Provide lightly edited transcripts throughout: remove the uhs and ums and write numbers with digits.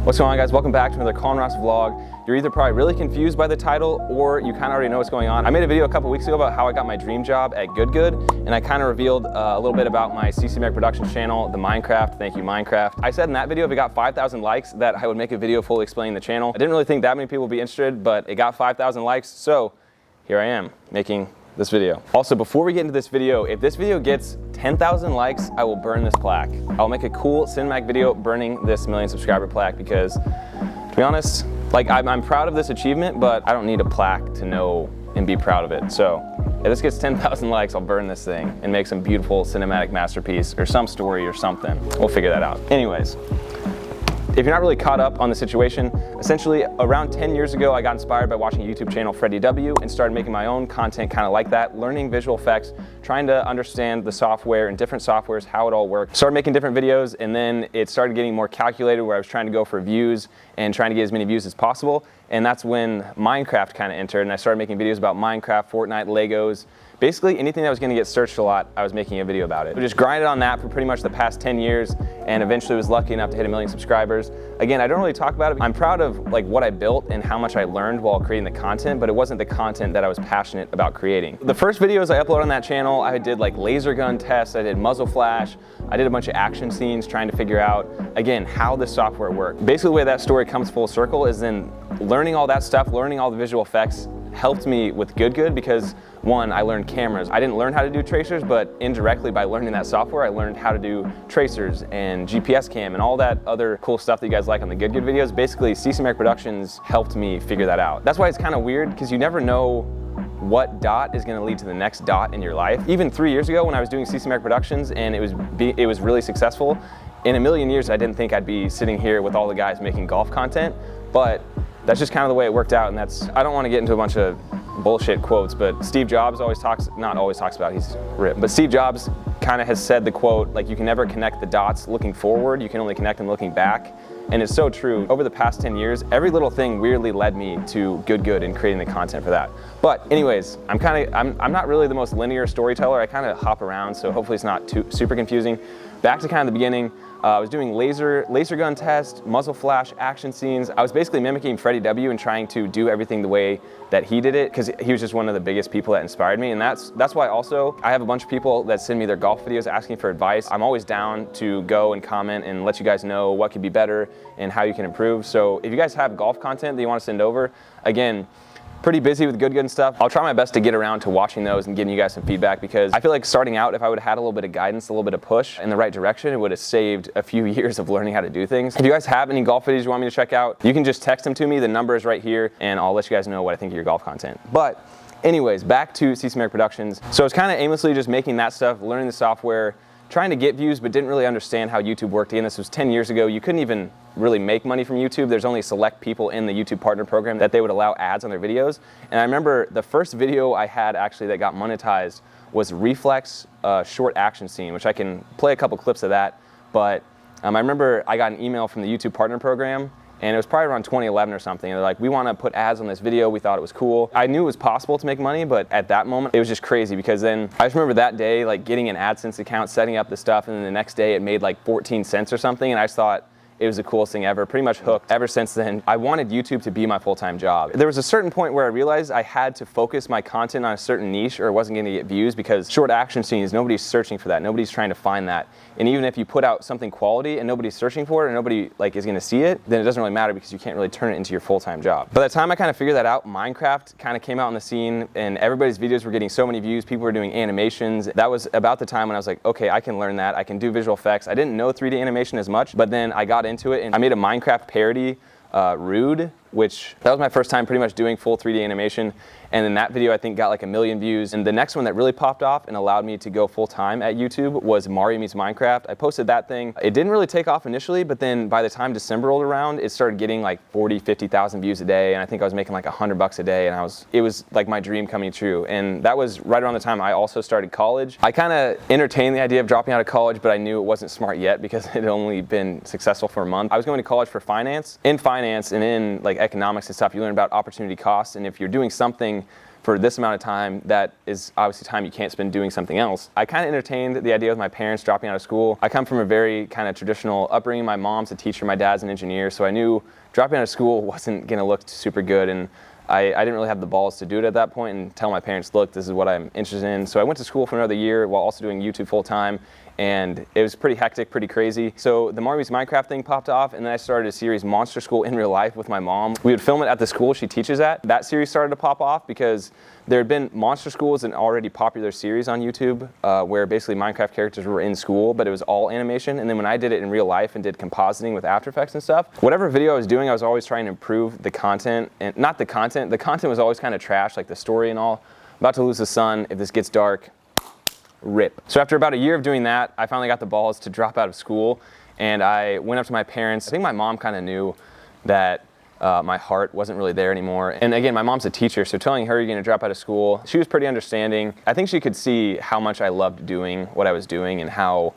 What's going on, guys? Welcome back to another Colin vlog. You're either probably really confused by the title or you kind of already know what's going on. I made a video a couple weeks ago about how I got my dream job at Good, and I kind of revealed a little bit about my CC Productions channel, the Minecraft. Thank you, Minecraft. I said in that video, if it got 5,000 likes, that I would make a video fully explaining the channel. I didn't really think that many people would be interested, but it got 5,000 likes, so here I am making this video. Also, before we get into this video, if this video gets 10,000 likes, I will burn this plaque. I'll make a cool cinematic video burning this 1 million subscriber plaque because, to be honest, like I'm proud of this achievement, but I don't need a plaque to know and be proud of it. So if this gets 10,000 likes, I'll burn this thing and make some beautiful cinematic masterpiece or some story or something. We'll figure that out. Anyways, if you're not really caught up on the situation, essentially around 10 years ago, I got inspired by watching a YouTube channel, Freddie W, and started making my own content kind of like that, learning visual effects, trying to understand the software and different softwares, how it all worked. Started making different videos, and then it started getting more calculated where I was trying to go for views and trying to get as many views as possible. And that's when Minecraft kind of entered, and I started making videos about Minecraft, Fortnite, Legos. Basically anything that was going to get searched a lot, I was making a video about it. I just grinded on that for pretty much the past 10 years and eventually was lucky enough to hit 1 million subscribers. Again, I don't really talk about it. I'm proud of like what I built and how much I learned while creating the content, but it wasn't the content that I was passionate about creating. The first videos I uploaded on that channel, I did like laser gun tests, I did muzzle flash, I did a bunch of action scenes trying to figure out, again, how the software worked. Basically the way that story comes full circle is then learning all that stuff, learning all the visual effects helped me with Good because one, I learned cameras. I didn't learn how to do tracers, but indirectly by learning that software, I learned how to do tracers and GPS cam and all that other cool stuff that you guys like on the Good videos. Basically, CC Productions helped me figure that out. That's why it's kind of weird because you never know what dot is going to lead to the next dot in your life. Even 3 years ago when I was doing CC Productions and it was really successful, in 1 million years I didn't think I'd be sitting here with all the guys making golf content, but that's just kind of the way it worked out, and I don't want to get into a bunch of bullshit quotes, but Steve Jobs not always talks about, he's ripped, but Steve Jobs kind of has said the quote, like, you can never connect the dots looking forward, you can only connect them looking back. And it's so true. Over the past 10 years, every little thing weirdly led me to Good and creating the content for that. But anyways, I'm not really the most linear storyteller. I kind of hop around, so hopefully it's not too super confusing. Back to kind of the beginning, I was doing laser gun tests, muzzle flash, action scenes. I was basically mimicking Freddie W and trying to do everything the way that he did it because he was just one of the biggest people that inspired me. And that's why also I have a bunch of people that send me their golf videos asking for advice. I'm always down to go and comment and let you guys know what could be better and how you can improve. So if you guys have golf content that you want to send over, again, pretty busy with Good and stuff. I'll try my best to get around to watching those and giving you guys some feedback because I feel like starting out, if I would have had a little bit of guidance, a little bit of push in the right direction, it would have saved a few years of learning how to do things. If you guys have any golf videos you want me to check out, you can just text them to me. The number is right here and I'll let you guys know what I think of your golf content. But anyways, back to CC Productions. So it's kind of aimlessly just making that stuff, learning the software, trying to get views, but didn't really understand how YouTube worked. Again, this was 10 years ago. You couldn't even really make money from YouTube. There's only select people in the YouTube partner program that they would allow ads on their videos. And I remember the first video I had actually that got monetized was Reflex short action scene, which I can play a couple clips of that. But I remember I got an email from the YouTube partner program, and it was probably around 2011 or something. And they're like, we want to put ads on this video. We thought it was cool. I knew it was possible to make money, but at that moment, it was just crazy because then I just remember that day, like getting an AdSense account, setting up the stuff, and then the next day it made like 14 cents or something. And I just thought, it was the coolest thing ever, pretty much hooked. Ever since then, I wanted YouTube to be my full-time job. There was a certain point where I realized I had to focus my content on a certain niche or it wasn't gonna get views because short action scenes, nobody's searching for that. Nobody's trying to find that. And even if you put out something quality and nobody's searching for it and nobody like is gonna see it, then it doesn't really matter because you can't really turn it into your full-time job. By the time I kind of figured that out, Minecraft kind of came out on the scene and everybody's videos were getting so many views. People were doing animations. That was about the time when I was like, okay, I can learn that. I can do visual effects. I didn't know 3D animation as much, but then I got into it and I made a Minecraft parody, Rude, which that was my first time pretty much doing full 3D animation. And then that video I think got like 1 million views. And the next one that really popped off and allowed me to go full time at YouTube was Mario Meets Minecraft. I posted that thing. It didn't really take off initially, but then by the time December rolled around, it started getting like 40, 50,000 views a day. And I think I was making like $100 a day. And it was like my dream coming true. And that was right around the time I also started college. I kind of entertained the idea of dropping out of college, but I knew it wasn't smart yet because it had only been successful for a month. I was going to college for finance. In finance and in like economics and stuff, you learn about opportunity costs. And if you're doing something for this amount of time, that is obviously time you can't spend doing something else. I kind of entertained the idea with my parents dropping out of school. I come from a very kind of traditional upbringing. My mom's a teacher, my dad's an engineer, so I knew dropping out of school wasn't gonna look super good, and I didn't really have the balls to do it at that point and tell my parents, look, this is what I'm interested in. So I went to school for another year while also doing YouTube full time, and it was pretty hectic, pretty crazy. So the Marby's Minecraft thing popped off, and then I started a series, Monster School in Real Life, with my mom. We would film it at the school she teaches at. That series started to pop off because there had been Monster School is an already popular series on YouTube where basically Minecraft characters were in school, but it was all animation. And then when I did it in real life and did compositing with After Effects and stuff, whatever video I was doing, I was always trying to improve the content, and not the content. The content was always kind of trash, like the story and all. About to lose the sun, if this gets dark, rip. So after about a year of doing that, I finally got the balls to drop out of school, and I went up to my parents. I think my mom kind of knew that my heart wasn't really there anymore. And again, my mom's a teacher, so telling her you're gonna drop out of school, she was pretty understanding. I think she could see how much I loved doing what I was doing and how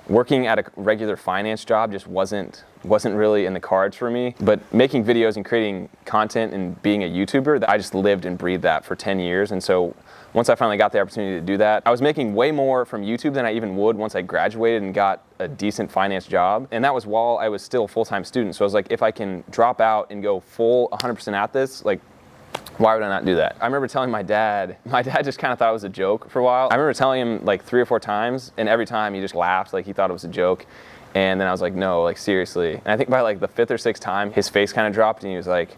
working at a regular finance job just wasn't really in the cards for me. But making videos and creating content and being a YouTuber, I just lived and breathed that for 10 years. And so once I finally got the opportunity to do that, I was making way more from YouTube than I even would once I graduated and got a decent finance job. And that was while I was still a full-time student. So I was like, if I can drop out and go full 100% at this, like, why would I not do that? I remember telling my dad just kind of thought it was a joke for a while. I remember telling him like 3 or 4 times, and every time he just laughed, like he thought it was a joke. And then I was like, no, like seriously. And I think by like the 5th or 6th time, his face kind of dropped and he was like,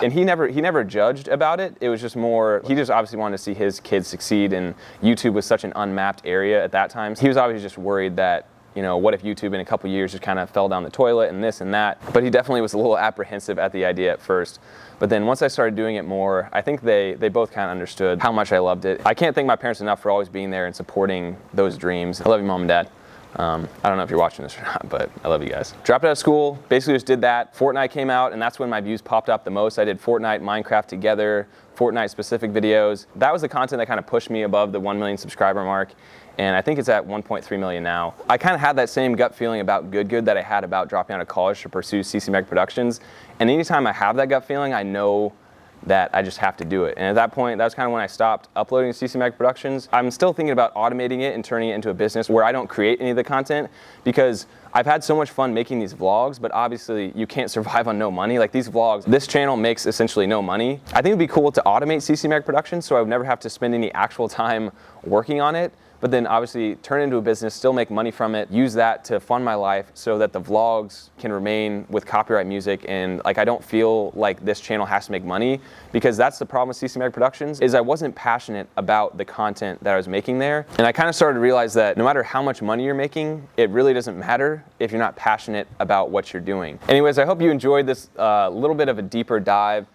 and he never judged about it. It was just more, he just obviously wanted to see his kids succeed, and YouTube was such an unmapped area at that time. He was obviously just worried that, you know, what if YouTube in a couple years just kind of fell down the toilet and this and that. But he definitely was a little apprehensive at the idea at first. But then once I started doing it more, I think they both kind of understood how much I loved it. I can't thank my parents enough for always being there and supporting those dreams. I love you, Mom and Dad. I don't know if you're watching this or not, but I love you guys. Dropped out of school, basically just did that. Fortnite came out, and that's when my views popped up the most. I did Fortnite, Minecraft together, Fortnite specific videos. That was the content that kind of pushed me above the 1 million subscriber mark, and I think it's at 1.3 million now. I kind of had that same gut feeling about Good that I had about dropping out of college to pursue CC Micah Productions, and anytime I have that gut feeling, I know that I just have to do it. And at that point, that was kind of when I stopped uploading to CC Micah Productions. I'm still thinking about automating it and turning it into a business where I don't create any of the content, because I've had so much fun making these vlogs, but obviously you can't survive on no money. Like these vlogs, this channel makes essentially no money. I think it'd be cool to automate CC Micah Productions so I would never have to spend any actual time working on it, but then obviously turn it into a business, still make money from it, use that to fund my life so that the vlogs can remain with copyright music, and like I don't feel like this channel has to make money, because that's the problem with CC Micah Productions, is I wasn't passionate about the content that I was making there. And I kind of started to realize that no matter how much money you're making, it really doesn't matter if you're not passionate about what you're doing. Anyways, I hope you enjoyed this little bit of a deeper dive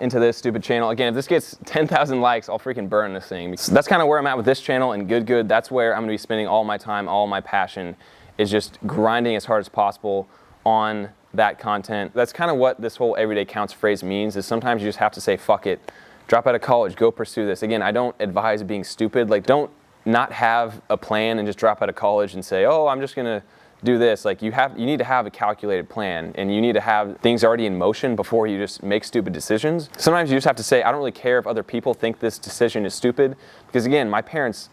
into this stupid channel. Again, if this gets 10,000 likes, I'll freaking burn this thing. So that's kind of where I'm at with this channel and Good. That's where I'm gonna be spending all my time, all my passion, is just grinding as hard as possible on that content. That's kind of what this whole everyday counts phrase means, is sometimes you just have to say, fuck it, drop out of college, go pursue this. Again, I don't advise being stupid. Like, don't not have a plan and just drop out of college and say, oh, I'm just gonna do this. Like, you need to have a calculated plan, and you need to have things already in motion before you just make stupid decisions. Sometimes you just have to say, I don't really care if other people think this decision is stupid, because again, my parents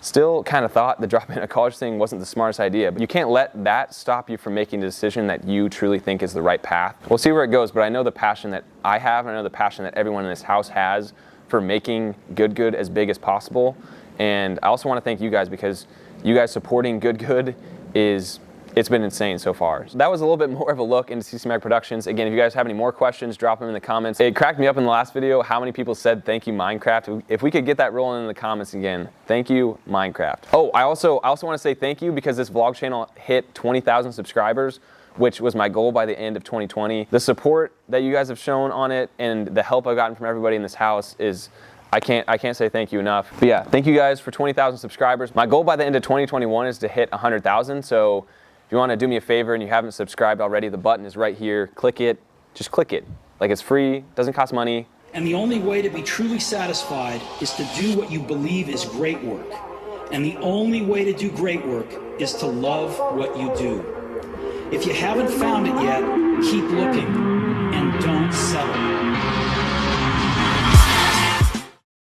still kind of thought the dropping out of college thing wasn't the smartest idea, but you can't let that stop you from making a decision that you truly think is the right path. We'll see where it goes, but I know the passion that I have, and I know the passion that everyone in this house has for making Good as big as possible. And I also want to thank you guys, because you guys supporting Good it's been insane so far. So that was a little bit more of a look into CC Micah Productions. Again, if you guys have any more questions, drop them in the comments. It cracked me up in the last video how many people said thank you, Minecraft. If we could get that rolling in the comments again, thank you, Minecraft. Oh, I also want to say thank you, because this vlog channel hit 20,000 subscribers, which was my goal by the end of 2020. The support that you guys have shown on it and the help I've gotten from everybody in this house is, I can't say thank you enough. But yeah, thank you guys for 20,000 subscribers. My goal by the end of 2021 is to hit 100,000. So if you want to do me a favor and you haven't subscribed already, the button is right here. Click it. Just click it. Like, it's free, doesn't cost money. And the only way to be truly satisfied is to do what you believe is great work. And the only way to do great work is to love what you do. If you haven't found it yet, keep looking and don't settle.